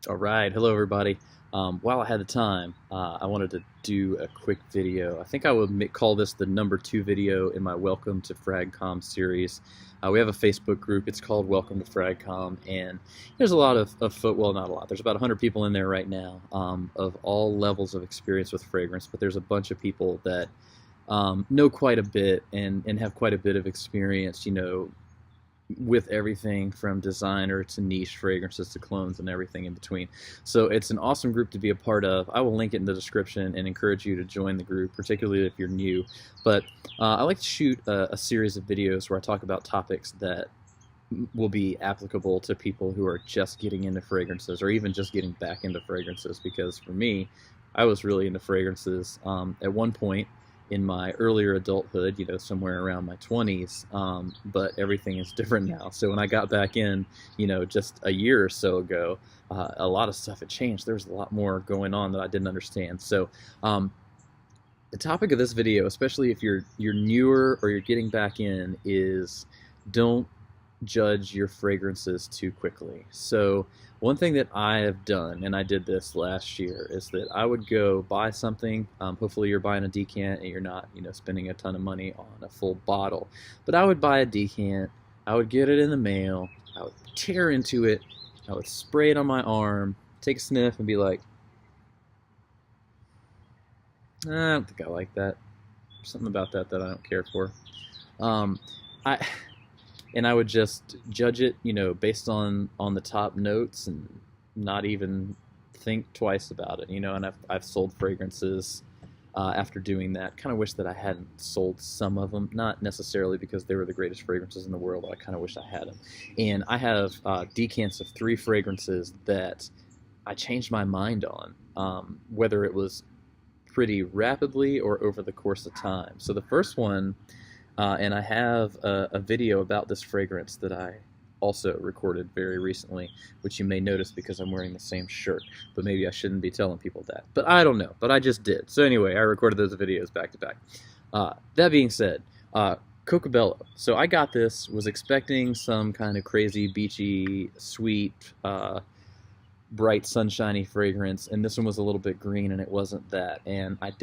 All right, hello everybody. While I had the time, I wanted to do a quick video. I think I would call this the #2 video in my Welcome to FragComm series. We have a Facebook group. It's called Welcome to FragComm, and there's a lot well, not a lot. There's about 100 people in there right now, of all levels of experience with fragrance. But there's a bunch of people that know quite a bit and have quite a bit of experience. With everything from designer to niche fragrances to clones and everything in between. So it's an awesome group to be a part of. I will link it in the description and encourage you to join the group, particularly if you're new. But I like to shoot a series of videos where I talk about topics that will be applicable to people who are just getting into fragrances or even just getting back into fragrances, because for me, I was really into fragrances at one point in my earlier adulthood, somewhere around my 20s, but everything is different now. So when I got back in, just a year or so ago, a lot of stuff had changed. There was a lot more going on that I didn't understand. So the topic of this video, especially if you're newer or you're getting back in, is don't judge your fragrances too quickly. So one thing that I have done, and I did this last year, is that I would go buy something. Hopefully you're buying a decant and you're not, spending a ton of money on a full bottle. But I would buy a decant, I would get it in the mail, I would tear into it, I would spray it on my arm, take a sniff and be like, I don't think I like that. There's something about that that I don't care for. I and I would just judge it, based on the top notes and not even think twice about it, And I've sold fragrances after doing that. Kind of wish that I hadn't sold some of them, not necessarily because they were the greatest fragrances in the world. I kind of wish I had them. And I have decants of 3 fragrances that I changed my mind on, whether it was pretty rapidly or over the course of time. So the first one. And I have a video about this fragrance that I also recorded very recently, which you may notice because I'm wearing the same shirt. But maybe I shouldn't be telling people that. But I don't know. But I just did. So anyway, I recorded those videos back to back. That being said, Cocobello. So I got this, was expecting some kind of crazy, beachy, sweet, bright, sunshiny fragrance. And this one was a little bit green, and it wasn't that. And I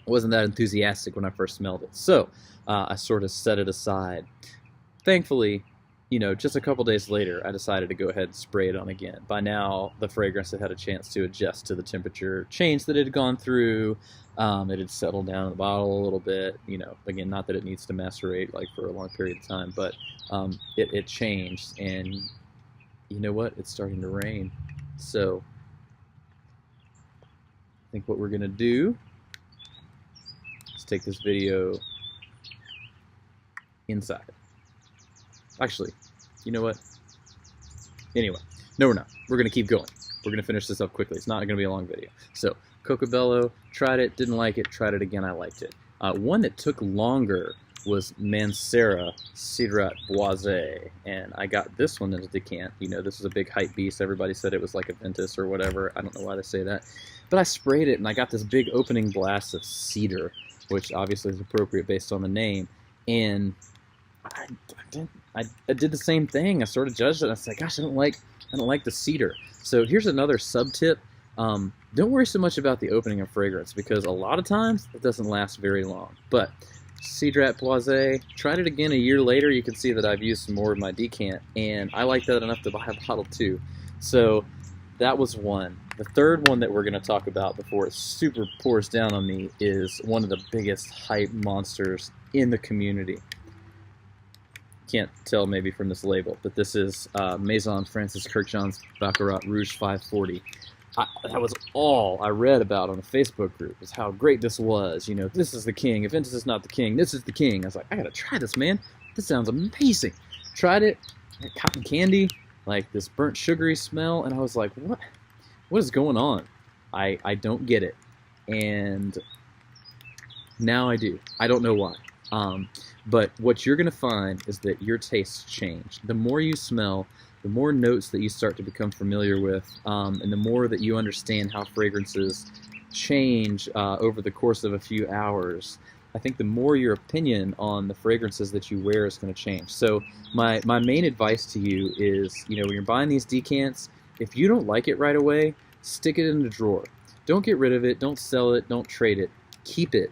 wasn't that enthusiastic when I first smelled it. So I sort of set it aside. Thankfully, just a couple days later, I decided to go ahead and spray it on again. By now, the fragrance had had a chance to adjust to the temperature change that it had gone through. It had settled down in the bottle a little bit. Again, not that it needs to macerate like for a long period of time, but it changed. And you know what? It's starting to rain. So I think what we're going to do, take this video inside. Actually, you know what? Anyway, no, we're not. We're going to keep going. We're going to finish this up quickly. It's not going to be a long video. So, Cocobello, tried it, didn't like it, tried it again, I liked it. One that took longer was Mancera Cidrat Boisé, and I got this one in a decant. This was a big hype beast. Everybody said it was like a Ventus or whatever. I don't know why they say that. But I sprayed it, and I got this big opening blast of cedar, which obviously is appropriate based on the name. And I did the same thing. I sort of judged it. I said, gosh, I don't like the cedar. So here's another sub tip. Don't worry so much about the opening of fragrance, because a lot of times it doesn't last very long. But Cidrat Boisé, tried it again a year later. You can see that I've used some more of my decant, and I like that enough to buy a bottle too. So that was one. The third one that we're going to talk about before it super pours down on me is one of the biggest hype monsters in the community. Can't tell maybe from this label, but this is Maison Francis Kurkdjian's Baccarat Rouge 540. That was all I read about on the Facebook group, is how great this was. This is the king. If Ventus is not the king, this is the king. I was like, I gotta try this, man. This sounds amazing. Tried it, cotton candy, like this burnt sugary smell, and I was like, what is going on? I don't get it. And now I do. I don't know why. But what you're going to find is that your tastes change. The more you smell, the more notes that you start to become familiar with, and the more that you understand how fragrances change over the course of a few hours, I think the more your opinion on the fragrances that you wear is going to change. So my main advice to you is, when you're buying these decants, If you don't like it right away, stick it in the drawer. Don't get rid of it, don't sell it, don't trade it. Keep it.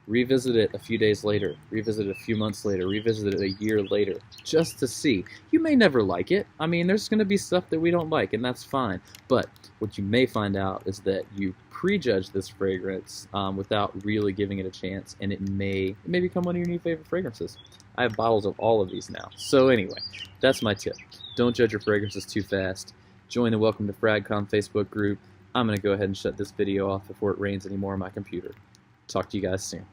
Revisit it a few days later, revisit it a few months later, revisit it a year later, just to see. You may never like it. I mean, there's going to be stuff that we don't like, and that's fine. But what you may find out is that you prejudge this fragrance without really giving it a chance, and it may become one of your new favorite fragrances. I have bottles of all of these now. So anyway, that's my tip. Don't judge your fragrances too fast. Join the Welcome to FragComm Facebook group. I'm going to go ahead and shut this video off before it rains anymore on my computer. Talk to you guys soon.